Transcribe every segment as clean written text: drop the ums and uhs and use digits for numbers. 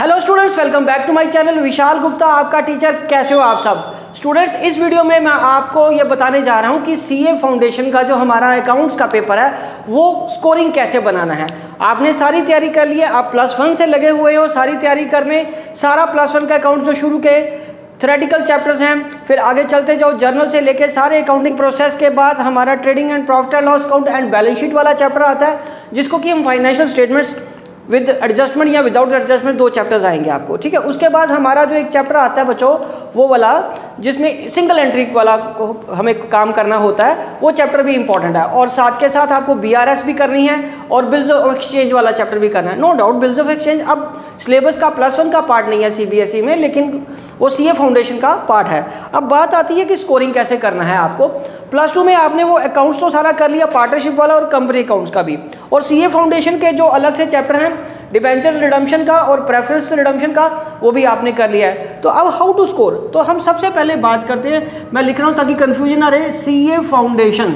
Hello students, welcome back to my channel. Vishal Gupta आपका teacher. कैसे हो आप सब स्टूडेंट्स? इस वीडियो में मैं आपको ये बताने जा रहा हूँ कि सीए फाउंडेशन का जो हमारा अकाउंट्स का पेपर है वो स्कोरिंग कैसे बनाना है। आपने सारी तैयारी कर ली है, आप +1 से लगे हुए हो सारी तैयारी करने। सारा +1 का अकाउंट जो शुरू के थ्योरेटिकल चैप्टर्स हैं, फिर आगे चलते जाओ जर्नल से लेके सारे अकाउंटिंग प्रोसेस के बाद हमारा trading and profit and loss account and balance sheet वाला चैप्टर आता है, जिसको कि हम फाइनेंशियल स्टेटमेंट्स विद एडजस्टमेंट या विदाउट एडजस्टमेंट 2 चैप्टर्स आएंगे आपको, ठीक है। उसके बाद हमारा जो एक चैप्टर आता है बच्चों, वो वाला जिसमें सिंगल एंट्री वाला हमें काम करना होता है, वो चैप्टर भी इंपॉर्टेंट है। और साथ के साथ आपको BRS भी करनी है और बिल्स ऑफ एक्सचेंज वाला चैप्टर भी करना है। No doubt bills of exchange अब सिलेबस का +1 का पार्ट नहीं है CBSE में, लेकिन वो सीए फाउंडेशन का पार्ट है। अब बात आती है कि स्कोरिंग कैसे करना है आपको। +2 में आपने वो अकाउंट्स तो सारा कर लिया, पार्टनरशिप वाला और कंपनी अकाउंट्स का भी, और सीए फाउंडेशन के जो अलग से चैप्टर हैं डिबेंचर रिडम्पशन का और प्रेफरेंस रिडम्पशन का, वो भी आपने कर लिया है। तो अब हाउ टू स्कोर, तो हम सबसे पहले बात करते हैं, मैं लिख रहा हूँ ताकि कंफ्यूजन ना रहे। सीए फाउंडेशन,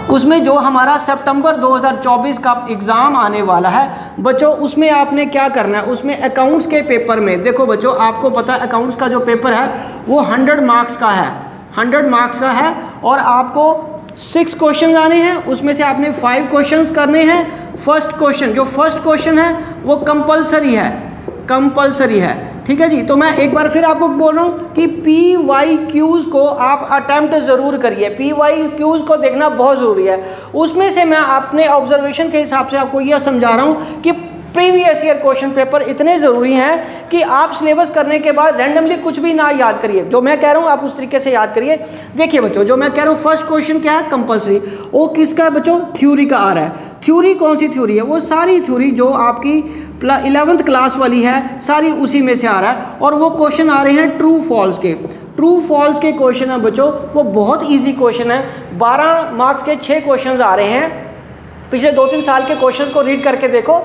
उसमें जो हमारा सितंबर 2024 का एग्ज़ाम आने वाला है बच्चों, उसमें आपने क्या करना है। उसमें अकाउंट्स के पेपर में देखो बच्चों, आपको पता है अकाउंट्स का जो पेपर है वो 100 मार्क्स का है, 100 मार्क्स का है, और आपको 6 क्वेश्चन आने हैं। उसमें से आपने 5 क्वेश्चंस करने हैं। फर्स्ट क्वेश्चन है वो कंपलसरी है, कंपलसरी है, ठीक है जी। तो मैं एक बार फिर आपको बोल रहा हूँ कि PYQs को आप अटेम्प्ट ज़रूर करिए, PYQs को देखना बहुत ज़रूरी है। उसमें से मैं अपने ऑब्जर्वेशन के हिसाब से आपको यह समझा रहा हूँ कि प्रीवियस ईयर क्वेश्चन पेपर इतने ज़रूरी हैं कि आप सिलेबस करने के बाद रैंडमली कुछ भी ना याद करिए। जो मैं कह रहा हूँ आप उस तरीके से याद करिए। देखिए बच्चों, जो मैं कह रहा हूँ फर्स्ट क्वेश्चन क्या है, कंपलसरी। वो किसका है बच्चों? थ्योरी का आ रहा है। थ्योरी कौन सी थ्योरी है? वो सारी थ्योरी जो आपकी 11th क्लास वाली है, सारी उसी में से आ रहा है। और वो क्वेश्चन आ रहे हैं ट्रू फॉल्स के। ट्रू फॉल्स के क्वेश्चन है बच्चों, वो बहुत ईजी क्वेश्चन है। 12 मार्क्स के 6 क्वेश्चन आ रहे हैं। पिछले 2-3 साल के क्वेश्चन को रीड करके देखो,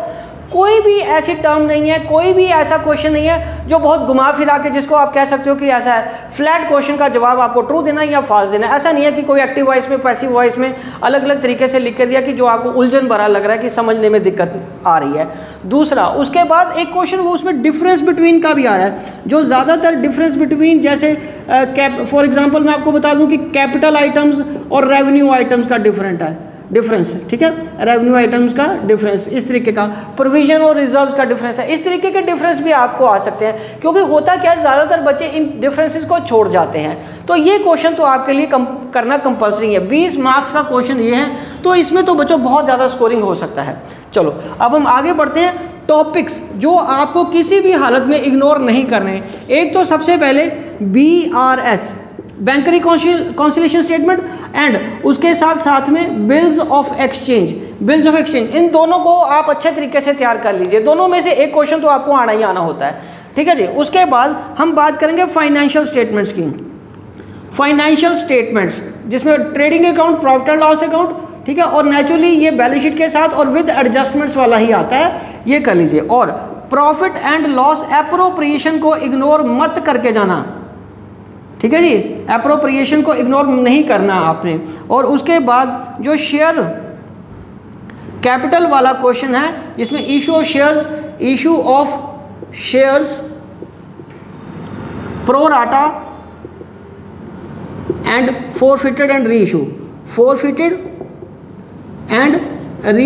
कोई भी ऐसी टर्म नहीं है, कोई भी ऐसा क्वेश्चन नहीं है जो बहुत घुमा फिरा के जिसको आप कह सकते हो कि ऐसा है। फ्लैट क्वेश्चन का जवाब आपको ट्रू देना है या फॉल्स देना है। ऐसा नहीं है कि कोई एक्टिव वॉइस में, पैसिव वॉइस में अलग अलग तरीके से लिख के दिया कि जो आपको उलझन भरा लग रहा है कि समझने में दिक्कत आ रही है। दूसरा, उसके बाद एक क्वेश्चन वो उसमें डिफरेंस बिटवीन का भी आ रहा है, जो ज़्यादातर डिफरेंस बिटवीन, जैसे फॉर एग्जाम्पल मैं आपको बता दूँ कि कैपिटल आइटम्स और रेवेन्यू आइटम्स का डिफरेंस, ठीक है। रेवेन्यू आइटम्स का डिफरेंस, इस तरीके का प्रोविजन और रिजर्व्स का डिफरेंस है। इस तरीके के डिफरेंस भी आपको आ सकते हैं, क्योंकि होता क्या है, ज़्यादातर बच्चे इन डिफरेंसेस को छोड़ जाते हैं। तो ये क्वेश्चन तो आपके लिए करना कंपलसरी है। 20 मार्क्स का क्वेश्चन ये है, तो इसमें तो बच्चों बहुत ज़्यादा स्कोरिंग हो सकता है। चलो अब हम आगे बढ़ते हैं। टॉपिक्स जो आपको किसी भी हालत में इग्नोर नहीं करने। एक तो सबसे पहले BRS, bank reconciliation statement, and उसके साथ साथ में बिल्स ऑफ एक्सचेंज। इन दोनों को आप अच्छे तरीके से तैयार कर लीजिए। दोनों में से एक क्वेश्चन तो आपको आना ही आना होता है, ठीक है जी। उसके बाद हम बात करेंगे फाइनेंशियल स्टेटमेंट्स की। फाइनेंशियल स्टेटमेंट्स जिसमें trading account, profit and loss account, ठीक है, और नेचुरली ये बैलेंस शीट के साथ और विद एडजस्टमेंट्स वाला ही आता है, ये कर लीजिए। और प्रॉफिट एंड लॉस एप्रोप्रिएशन को इग्नोर मत करके जाना, ठीक है जी। एप्रोप्रिएशन को इग्नोर नहीं करना आपने। और उसके बाद जो शेयर कैपिटल वाला क्वेश्चन है, जिसमें issue of shares pro rata and forfeited and re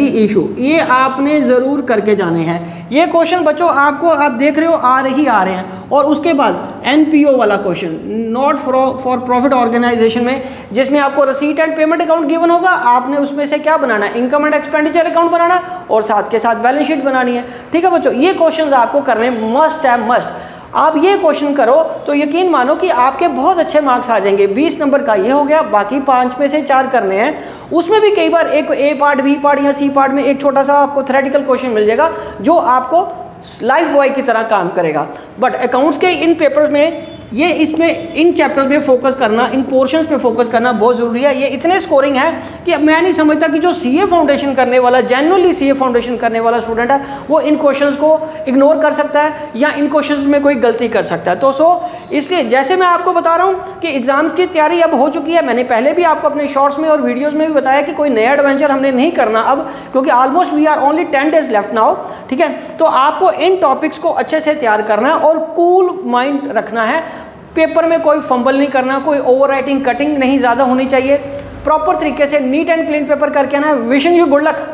issue, ये आपने ज़रूर करके जाने हैं। ये क्वेश्चन बच्चों आपको, आप देख रहे हो आ रहे हैं। और उसके बाद NPO वाला question, not for profit organisation में, जिसमें आपको receipt and payment account given होगा, आपने उसमें से क्या बनाना है, इनकम एंड एक्सपेंडिचर अकाउंट बनाना और साथ के साथ बैलेंस शीट बनानी है, ठीक है बच्चों। ये क्वेश्चन आपको करने मस्ट है, मस्ट। आप ये क्वेश्चन करो तो यकीन मानो कि आपके बहुत अच्छे मार्क्स आ जाएंगे। 20 नंबर का ये हो गया, बाकी 5 में से 4 करने हैं। उसमें भी कई बार एक A पार्ट, B पार्ट या C पार्ट में एक छोटा सा आपको थ्योरेटिकल क्वेश्चन मिल जाएगा जो आपको लाइफ बॉय की तरह काम करेगा। बट अकाउंट्स के इन पेपर्स में ये इसमें इन चैप्टर पे फोकस करना, इन पोर्शंस पे फोकस करना बहुत ज़रूरी है। ये इतने स्कोरिंग है कि मैं नहीं समझता कि जो सीए फाउंडेशन करने वाला, जेन्युइनली सीए फाउंडेशन करने वाला स्टूडेंट है वो इन क्वेश्चंस को इग्नोर कर सकता है या इन क्वेश्चंस में कोई गलती कर सकता है। तो इसलिए जैसे मैं आपको बता रहा हूँ कि एग्ज़ाम की तैयारी अब हो चुकी है, मैंने पहले भी आपको अपने शॉर्ट्स में और वीडियोज़ में भी बताया कि कोई नया एडवेंचर हमने नहीं करना अब, क्योंकि almost we are only 10 days left now, ठीक है। तो आपको इन टॉपिक्स को अच्छे से तैयार करना है और कूल माइंड रखना है। पेपर में कोई फंबल नहीं करना, कोई ओवर राइटिंग कटिंग नहीं ज़्यादा होनी चाहिए, प्रॉपर तरीके से नीट एंड क्लीन पेपर करके आना है। Wishing you good luck.